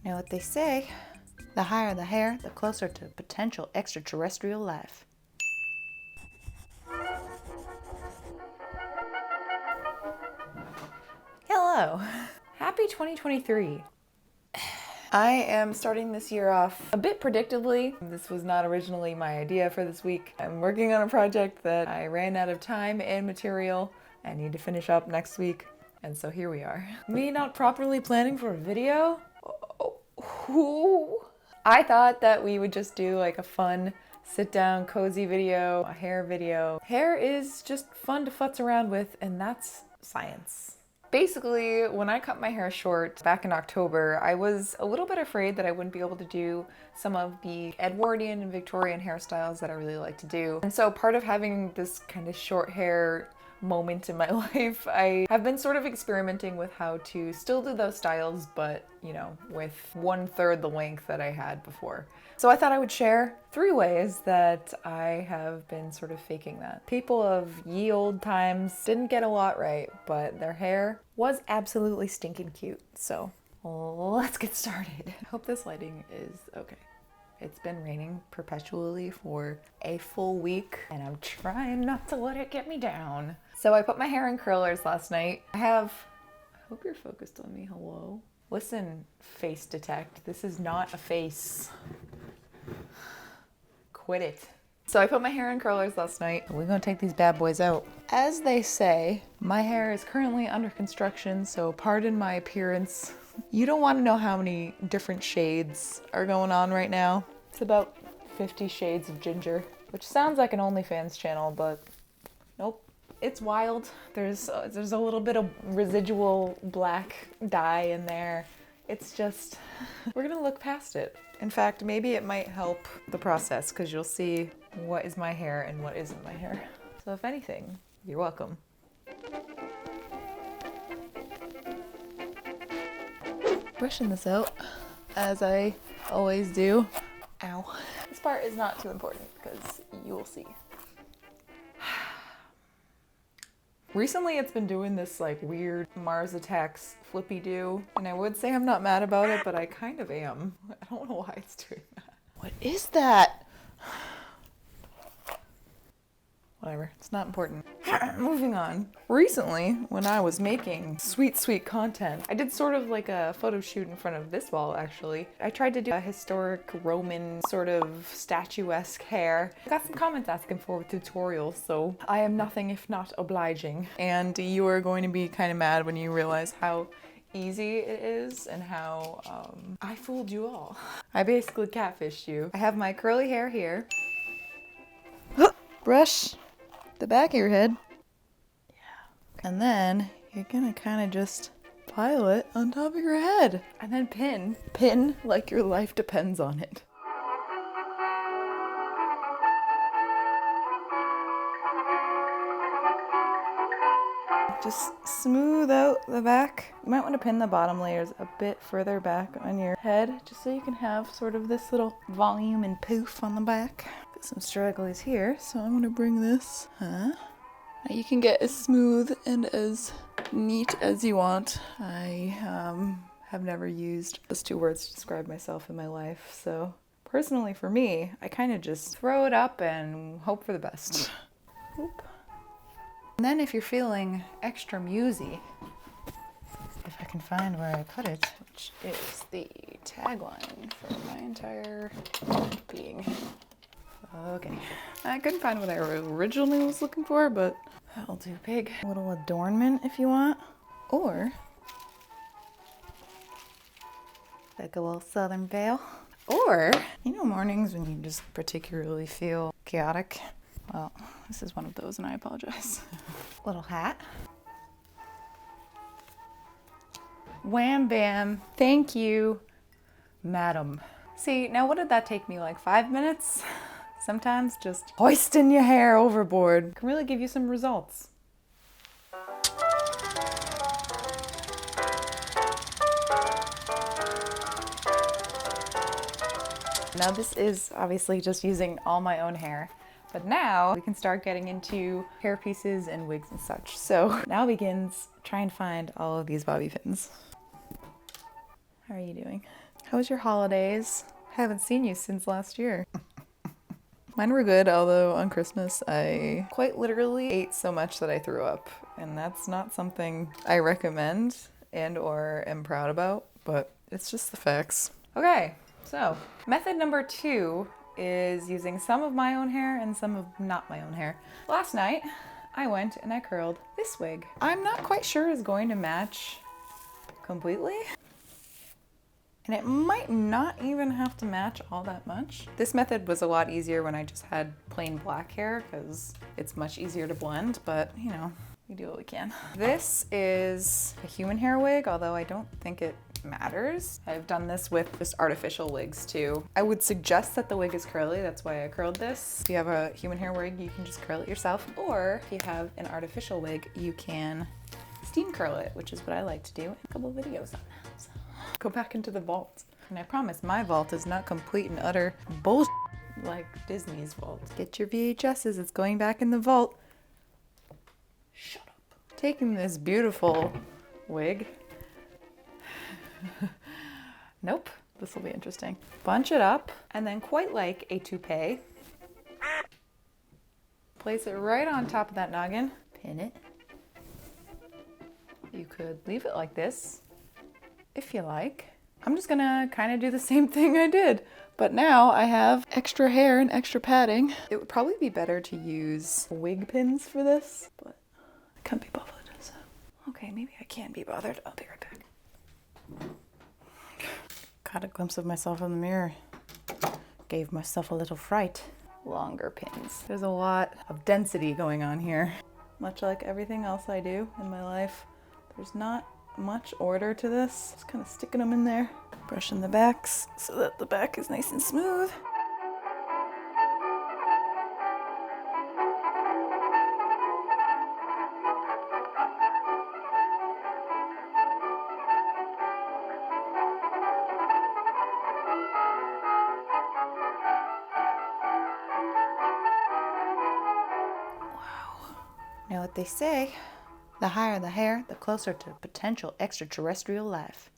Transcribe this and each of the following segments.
You know what they say, the higher the hair, the closer to potential extraterrestrial life. Hello, happy 2023. I am starting this year off a bit predictably. This was not originally my idea for this week. I'm working on a project that I ran out of time and material. I need to finish up next week. And so here we are. Me not properly planning for a video? I thought that we would just do like a fun sit down cozy video, a hair video. Hair is just fun to futz around with, and that's science. Basically, when I cut my hair short back in October, I was a little bit afraid that I wouldn't be able to do some of the Edwardian and Victorian hairstyles that I really like to do. And so part of having this kind of short hair moment in my life, I have been sort of experimenting with how to still do those styles, but you know, with 1/3 the length that I had before. So I thought I would share 3 ways that I have been sort of faking that. People of ye old times didn't get a lot right, but their hair was absolutely stinking cute. So let's get started. I hope this lighting is okay. It's been raining perpetually for a full week, and I'm trying not to let it get me down. So I put my hair in curlers last night. I hope you're focused on me, hello? Listen, face detect, this is not a face. Quit it. So I put my hair in curlers last night. We're gonna take these bad boys out. As they say, my hair is currently under construction, so pardon my appearance. You don't want to know how many different shades are going on right now. It's about 50 shades of ginger, which sounds like an OnlyFans channel, but nope. It's wild. There's a little bit of residual black dye in there. It's just, we're gonna look past it. In fact, maybe it might help the process because you'll see what is my hair and what isn't my hair. So if anything, you're welcome. Brushing this out, as I always do. Ow. This part is not too important because you will see. Recently it's been doing this like weird Mars Attacks flippy-do, and I would say I'm not mad about it, but I kind of am. I don't know why it's doing that. What is that? Whatever, it's not important. Moving on. Recently, when I was making sweet content, I did sort of like a photo shoot in front of this wall, actually. I tried to do a historic Roman sort of statuesque hair. I got some comments asking for a tutorial, so I am nothing if not obliging. And you are going to be kind of mad when you realize how easy it is and how I fooled you all. I basically catfished you. I have my curly hair here. Brush the back of your head. Yeah. And then you're gonna kind of just pile it on top of your head. And then pin. Pin like your life depends on it. Just smooth out the back. You might want to pin the bottom layers a bit further back on your head, just so you can have sort of this little volume and poof on the back. Got some stragglies here, so I'm gonna bring this. Now you can get as smooth and as neat as you want. I have never used those 2 words to describe myself in my life, so personally for me, I kind of just throw it up and hope for the best. Oop. And then if you're feeling extra musy, if I can find where I put it, which is the tagline for my entire being. Okay. I couldn't find what I originally was looking for, but that'll do. Big little adornment if you want. Or like a little southern veil. Or, you know, mornings when you just particularly feel chaotic. Well, this is one of those and I apologize. Little hat. Wham bam. Thank you, madam. See, now what did that take me, like 5 minutes? Sometimes just hoisting your hair overboard can really give you some results. Now this is obviously just using all my own hair, but now we can start getting into hair pieces and wigs and such. So now begins try and find all of these bobby pins. How are you doing? How was your holidays? Haven't seen you since last year. Mine were good, although on Christmas I quite literally ate so much that I threw up. And that's not something I recommend and or am proud about, but it's just the facts. Okay, so method number 2 is using some of my own hair and some of not my own hair. Last night, I went and I curled this wig. I'm not quite sure it's going to match completely. And it might not even have to match all that much. This method was a lot easier when I just had plain black hair because it's much easier to blend, but you know, we do what we can. This is a human hair wig, although I don't think it matters. I've done this with just artificial wigs too. I would suggest that the wig is curly, that's why I curled this. If you have a human hair wig, you can just curl it yourself, or if you have an artificial wig, you can steam curl it, which is what I like to do in a couple of videos on that. So. Go back into the vault. And I promise my vault is not complete and utter bullshit like Disney's vault. Get your VHSs, it's going back in the vault. Shut up. Taking this beautiful wig. Nope, this will be interesting. Bunch it up, and then quite like a toupee, place it right on top of that noggin, pin it. You could leave it like this if you like. I'm just gonna kind of do the same thing I did, but now I have extra hair and extra padding. It would probably be better to use wig pins for this, but I can't be bothered, so. Okay, maybe I can be bothered. I'll be right back. Caught a glimpse of myself in the mirror. Gave myself a little fright. Longer pins. There's a lot of density going on here. Much like everything else I do in my life, there's not much order to this. Just kind of sticking them in there. Brushing the backs so that the back is nice and smooth. Know what they say, the higher the hair, the closer to potential extraterrestrial life.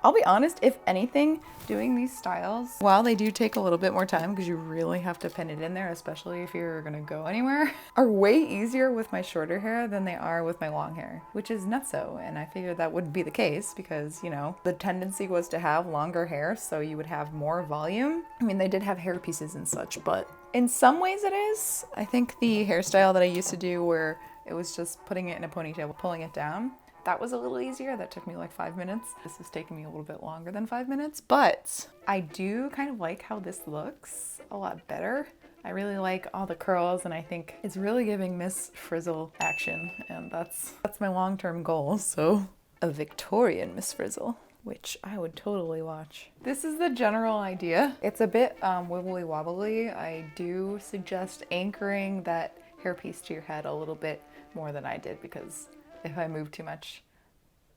I'll be honest, if anything, doing these styles, while they do take a little bit more time because you really have to pin it in there, especially if you're gonna go anywhere, are way easier with my shorter hair than they are with my long hair, which is nutso. And I figured that wouldn't be the case because, you know, the tendency was to have longer hair so you would have more volume. I mean, they did have hair pieces and such, but in some ways it is. I think the hairstyle that I used to do where it was just putting it in a ponytail, pulling it down, that was a little easier. That took me like 5 minutes. This is taking me a little bit longer than 5 minutes, but I do kind of like how this looks a lot better. I really like all the curls and I think it's really giving Miss Frizzle action, and that's my long-term goal. So a Victorian Miss Frizzle, which I would totally watch. This is the general idea. It's a bit wibbly wobbly. I do suggest anchoring that hairpiece to your head a little bit more than I did, because if I move too much,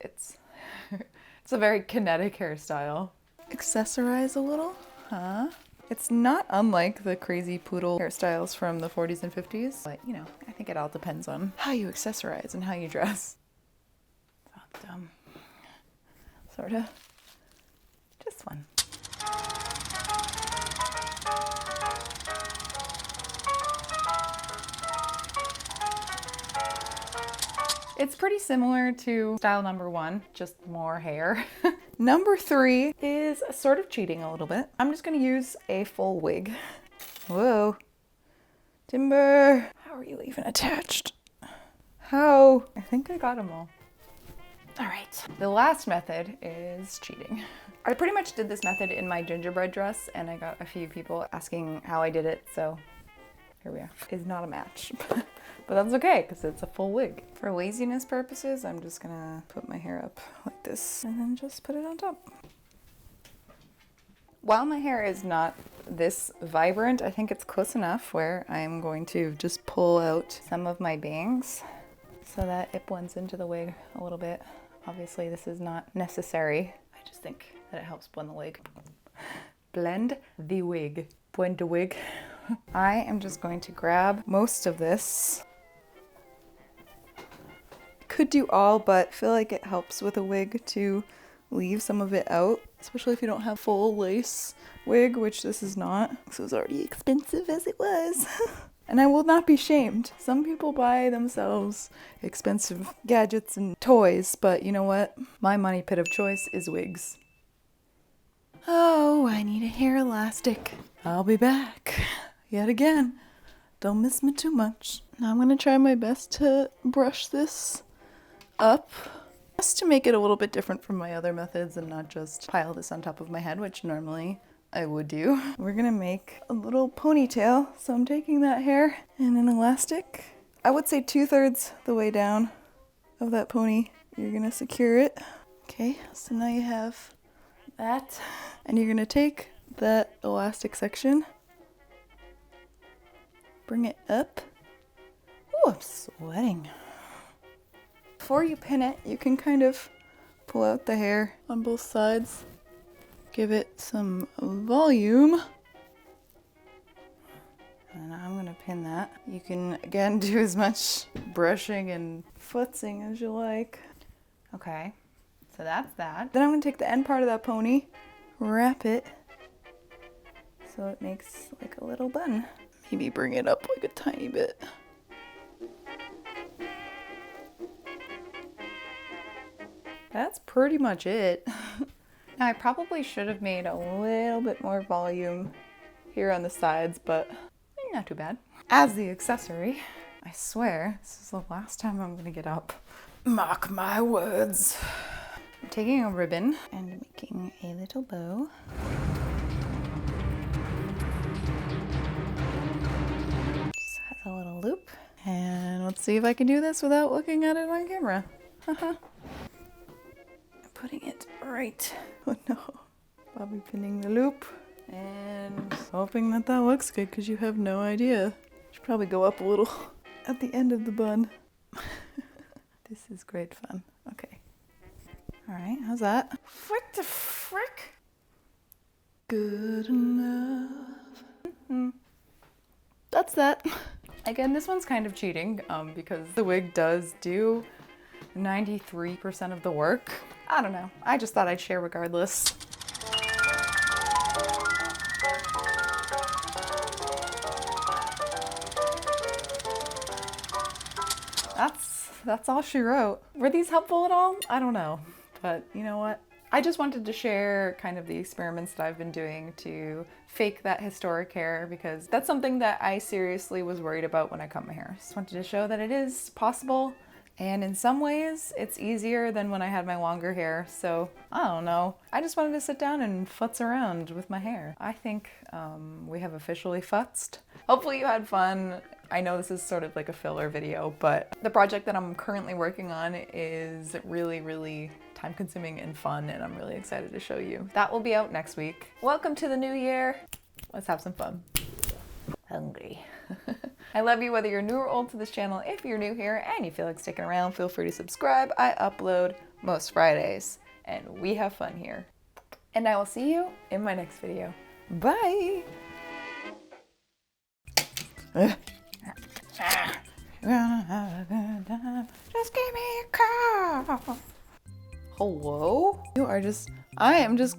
it's it's a very kinetic hairstyle. Accessorize a little, huh? It's not unlike the crazy poodle hairstyles from the 40s and 50s, but you know, I think it all depends on how you accessorize and how you dress. Not dumb. Sorta. Just one. It's pretty similar to style number 1, just more hair. Number 3 is sort of cheating a little bit. I'm just gonna use a full wig. Whoa. Timber, how are you even attached? How? I think I got them all. All right, the last method is cheating. I pretty much did this method in my gingerbread dress and I got a few people asking how I did it, so here we are. It's not a match, but that's okay because it's a full wig. For laziness purposes, I'm just gonna put my hair up like this and then just put it on top. While my hair is not this vibrant, I think it's close enough where I'm going to just pull out some of my bangs so that it blends into the wig a little bit. Obviously, this is not necessary. I just think that it helps blend the wig. Blend the wig. Blend the wig. I am just going to grab most of this. Could do all, but feel like it helps with a wig to leave some of it out especially if you don't have full lace wig, which this is not. This was already expensive as it was. And I will not be shamed. Some people buy themselves expensive gadgets and toys, but you know what? My money pit of choice is wigs. Oh, I need a hair elastic. I'll be back yet again. Don't miss me too much. Now I'm gonna try my best to brush this up, just to make it a little bit different from my other methods and not just pile this on top of my head, which normally I would do. We're gonna make a little ponytail. So I'm taking that hair and an elastic. I would say 2/3 the way down of that pony. You're gonna secure it. Okay, so now you have that. And you're gonna take that elastic section, bring it up. Oh, I'm sweating. Before you pin it, you can kind of pull out the hair on both sides. Give it some volume. And I'm gonna pin that. You can, again, do as much brushing and futzing as you like. Okay, so that's that. Then I'm gonna take the end part of that pony, wrap it so it makes like a little bun. Maybe bring it up like a tiny bit. That's pretty much it. Now I probably should have made a little bit more volume here on the sides, but not too bad. As the accessory, I swear this is the last time I'm gonna get up. Mark my words. I'm taking a ribbon and making a little bow. Just has a little loop. And let's see if I can do this without looking at it on camera. Putting it right. Oh no. Bobby pinning the loop and hoping that that looks good because you have no idea. Should probably go up a little at the end of the bun. This is great fun. Okay. All right, how's that? What the frick? Good enough. That's that. Again, this one's kind of cheating because the wig does do 93% of the work. I don't know. I just thought I'd share regardless. That's all she wrote. Were these helpful at all? I don't know, but you know what? I just wanted to share kind of the experiments that I've been doing to fake that historic hair because that's something that I seriously was worried about when I cut my hair. Just wanted to show that it is possible. And in some ways, it's easier than when I had my longer hair. So I don't know. I just wanted to sit down and futz around with my hair. I think we have officially futzed. Hopefully you had fun. I know this is sort of like a filler video, but the project that I'm currently working on is really, really time consuming and fun, and I'm really excited to show you. That will be out next week. Welcome to the new year. Let's have some fun. Hungry. I love you whether you're new or old to this channel. If you're new here and you feel like sticking around, feel free to subscribe. I upload most Fridays and we have fun here. And I will see you in my next video. Bye! Just give me a call. Hello? You are just, I am just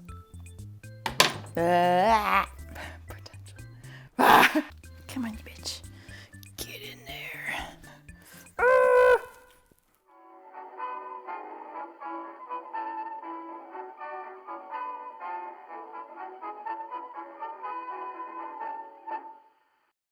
potential. Come on, you bitch.